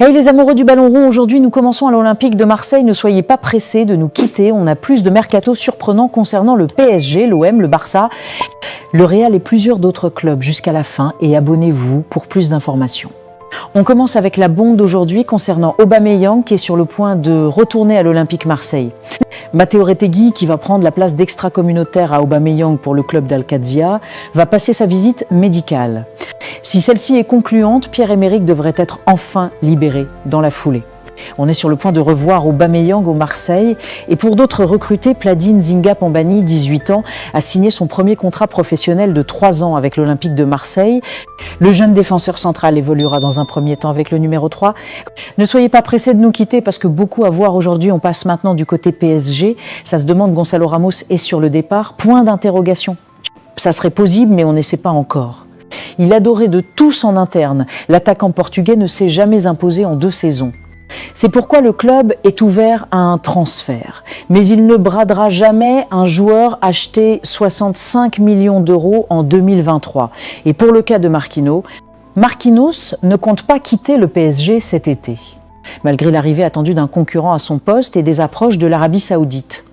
Hey les amoureux du ballon rond, aujourd'hui nous commençons à l'Olympique de Marseille. Ne soyez pas pressés de nous quitter, on a plus de mercato surprenants concernant le PSG, l'OM, le Barça, le Real et plusieurs d'autres clubs jusqu'à la fin et abonnez-vous pour plus d'informations. On commence avec la bombe d'aujourd'hui concernant Aubameyang qui est sur le point de retourner à l'Olympique Marseille. Matteo Retegui, qui va prendre la place d'extra-communautaire à Aubameyang pour le club d'Al-Qadsia, va passer sa visite médicale. Si celle-ci est concluante, Pierre-Emerick devrait être enfin libéré dans la foulée. On est sur le point de revoir Aubameyang au Marseille et pour d'autres recrutés, Pladine Zinga Pambani, 18 ans, a signé son premier contrat professionnel de 3 ans avec l'Olympique de Marseille. Le jeune défenseur central évoluera dans un premier temps avec le numéro 3. Ne soyez pas pressés de nous quitter parce que beaucoup à voir aujourd'hui. On passe maintenant du côté PSG. Ça se demande, Gonzalo Ramos est sur le départ. Point d'interrogation. Ça serait possible, mais on ne sait pas encore. Il adorait de tous en interne. L'attaquant portugais ne s'est jamais imposé en 2 saisons. C'est pourquoi le club est ouvert à un transfert. Mais il ne bradera jamais un joueur acheté 65 millions d'euros en 2023. Et pour le cas de Marquinhos ne compte pas quitter le PSG cet été, malgré l'arrivée attendue d'un concurrent à son poste et des approches de l'Arabie Saoudite.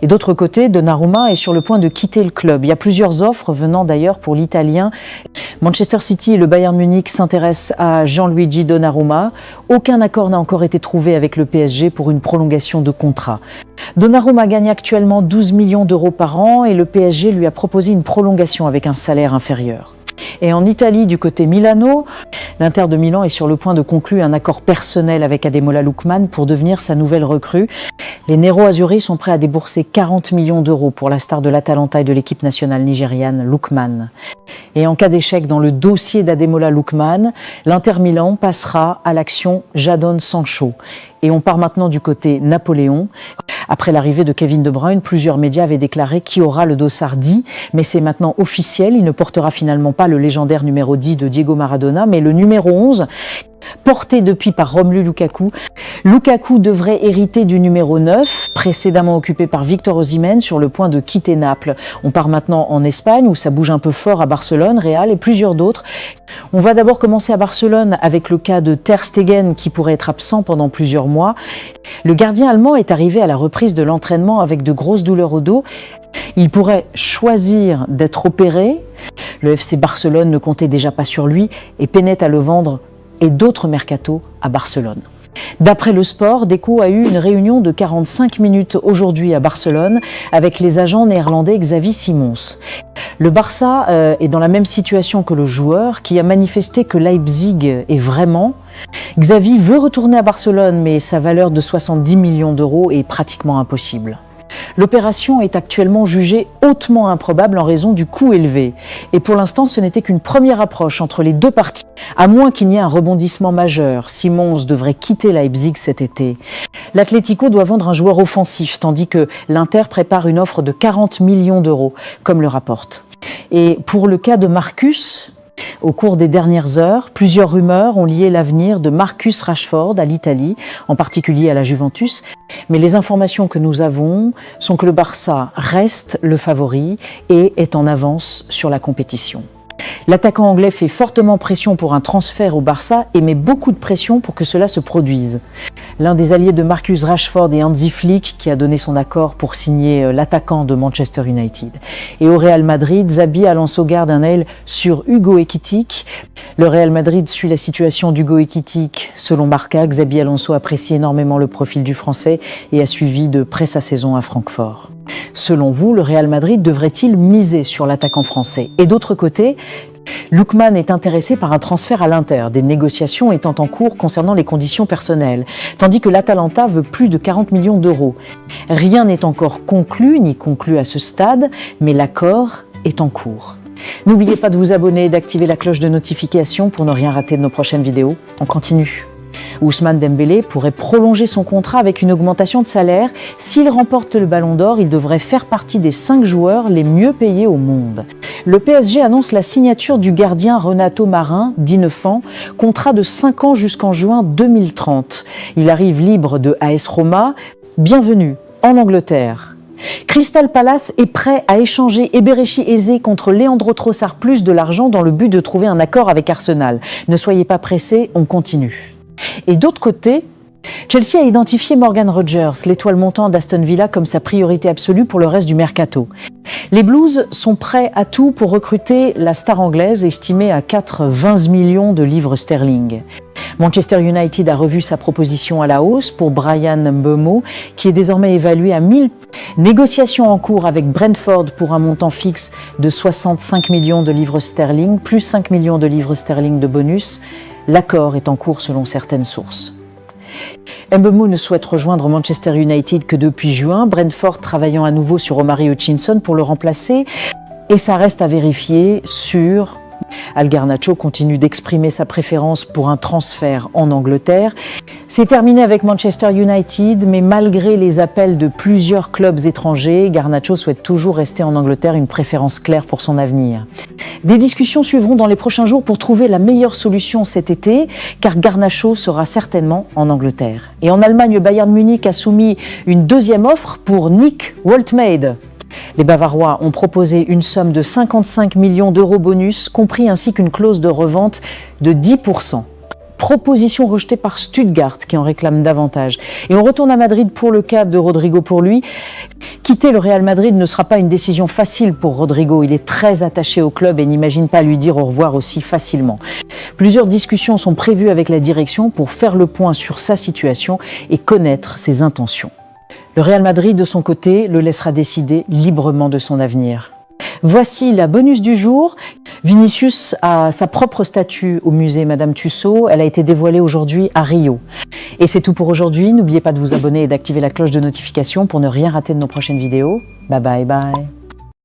Et d'autre côté, Donnarumma est sur le point de quitter le club. Il y a plusieurs offres venant d'ailleurs pour l'Italien. Manchester City et le Bayern Munich s'intéressent à Gianluigi Donnarumma. Aucun accord n'a encore été trouvé avec le PSG pour une prolongation de contrat. Donnarumma gagne actuellement 12 millions d'euros par an et le PSG lui a proposé une prolongation avec un salaire inférieur. Et en Italie, du côté Milano, l'Inter de Milan est sur le point de conclure un accord personnel avec Ademola Lookman pour devenir sa nouvelle recrue. Les Nero-Azzurri sont prêts à débourser 40 millions d'euros pour la star de l'Atalanta et de l'équipe nationale nigériane, Lookman. Et en cas d'échec dans le dossier d'Ademola Lookman, l'Inter Milan passera à l'action Jadon Sancho. Et on part maintenant du côté Napoléon. Après l'arrivée de Kevin De Bruyne, plusieurs médias avaient déclaré qui aura le dossard 10, mais c'est maintenant officiel. Il ne portera finalement pas le légendaire numéro 10 de Diego Maradona, mais le numéro 11, porté depuis par Romelu Lukaku. Lukaku devrait hériter du numéro 9, précédemment occupé par Victor Osimhen, sur le point de quitter Naples. On part maintenant en Espagne, où ça bouge un peu fort à Barcelone, Real et plusieurs d'autres. On va d'abord commencer à Barcelone avec le cas de Ter Stegen, qui pourrait être absent pendant plusieurs mois. Le gardien allemand est arrivé à la reprise de l'entraînement avec de grosses douleurs au dos. Il pourrait choisir d'être opéré. Le FC Barcelone ne comptait déjà pas sur lui et peinait à le vendre et d'autres mercatos à Barcelone. D'après le Sport, Deco a eu une réunion de 45 minutes aujourd'hui à Barcelone avec les agents néerlandais Xavi Simons. Le Barça est dans la même situation que le joueur qui a manifesté que Leipzig est vraiment. Xavi veut retourner à Barcelone, mais sa valeur de 70 millions d'euros est pratiquement impossible. L'opération est actuellement jugée hautement improbable en raison du coût élevé. Et pour l'instant, ce n'était qu'une première approche entre les deux parties. À moins qu'il n'y ait un rebondissement majeur, Simons devrait quitter Leipzig cet été. L'Atlético doit vendre un joueur offensif, tandis que l'Inter prépare une offre de 40 millions d'euros, comme le rapporte. Et pour le cas de Marcus, au cours des dernières heures, plusieurs rumeurs ont lié l'avenir de Marcus Rashford à l'Italie, en particulier à la Juventus. Mais les informations que nous avons sont que le Barça reste le favori et est en avance sur la compétition. L'attaquant anglais fait fortement pression pour un transfert au Barça et met beaucoup de pression pour que cela se produise. L'un des alliés de Marcus Rashford est Hansi Flick qui a donné son accord pour signer l'attaquant de Manchester United. Et au Real Madrid, Xabi Alonso garde un œil sur Hugo Ekitike. Le Real Madrid suit la situation d'Hugo Ekitike. Selon Marca, Xabi Alonso apprécie énormément le profil du Français et a suivi de près sa saison à Francfort. Selon vous, le Real Madrid devrait-il miser sur l'attaquant français? Et d'autre côté, Lookman est intéressé par un transfert à l'Inter, des négociations étant en cours concernant les conditions personnelles, tandis que l'Atalanta veut plus de 40 millions d'euros. Rien n'est encore conclu, ni conclu à ce stade, mais l'accord est en cours. N'oubliez pas de vous abonner et d'activer la cloche de notification pour ne rien rater de nos prochaines vidéos. On continue. Ousmane Dembélé pourrait prolonger son contrat avec une augmentation de salaire. S'il remporte le Ballon d'Or, il devrait faire partie des 5 joueurs les mieux payés au monde. Le PSG annonce la signature du gardien Renato Marin, 19 ans, contrat de 5 ans jusqu'en juin 2030. Il arrive libre de AS Roma. Bienvenue en Angleterre. Crystal Palace est prêt à échanger Eberechi Eze contre Leandro Trossard plus de l'argent dans le but de trouver un accord avec Arsenal. Ne soyez pas pressés, on continue. Et d'autre côté, Chelsea a identifié Morgan Rogers, l'étoile montante d'Aston Villa, comme sa priorité absolue pour le reste du mercato. Les Blues sont prêts à tout pour recruter la star anglaise estimée à 4,20 millions de livres sterling. Manchester United a revu sa proposition à la hausse pour Bryan Mbeumo, qui est désormais évalué à 1000. Négociations en cours avec Brentford pour un montant fixe de 65 millions de livres sterling, plus 5 millions de livres sterling de bonus. L'accord est en cours selon certaines sources. Mbeumo ne souhaite rejoindre Manchester United que depuis juin, Brentford travaillant à nouveau sur Omari Hutchinson pour le remplacer. Et ça reste à vérifier sur... Al Garnacho continue d'exprimer sa préférence pour un transfert en Angleterre. C'est terminé avec Manchester United, mais malgré les appels de plusieurs clubs étrangers, Garnacho souhaite toujours rester en Angleterre, une préférence claire pour son avenir. Des discussions suivront dans les prochains jours pour trouver la meilleure solution cet été, car Garnacho sera certainement en Angleterre. Et en Allemagne, Bayern Munich a soumis une deuxième offre pour Nick Woltemade. Les Bavarois ont proposé une somme de 55 millions d'euros bonus, compris ainsi qu'une clause de revente de 10%. Proposition rejetée par Stuttgart, qui en réclame davantage. Et on retourne à Madrid pour le cas de Rodrigo pour lui. Quitter le Real Madrid ne sera pas une décision facile pour Rodrigo. Il est très attaché au club et n'imagine pas lui dire au revoir aussi facilement. Plusieurs discussions sont prévues avec la direction pour faire le point sur sa situation et connaître ses intentions. Le Real Madrid, de son côté, le laissera décider librement de son avenir. Voici la bonus du jour. Vinicius a sa propre statue au musée Madame Tussauds. Elle a été dévoilée aujourd'hui à Rio. Et c'est tout pour aujourd'hui. N'oubliez pas de vous abonner et d'activer la cloche de notification pour ne rien rater de nos prochaines vidéos. Bye bye bye.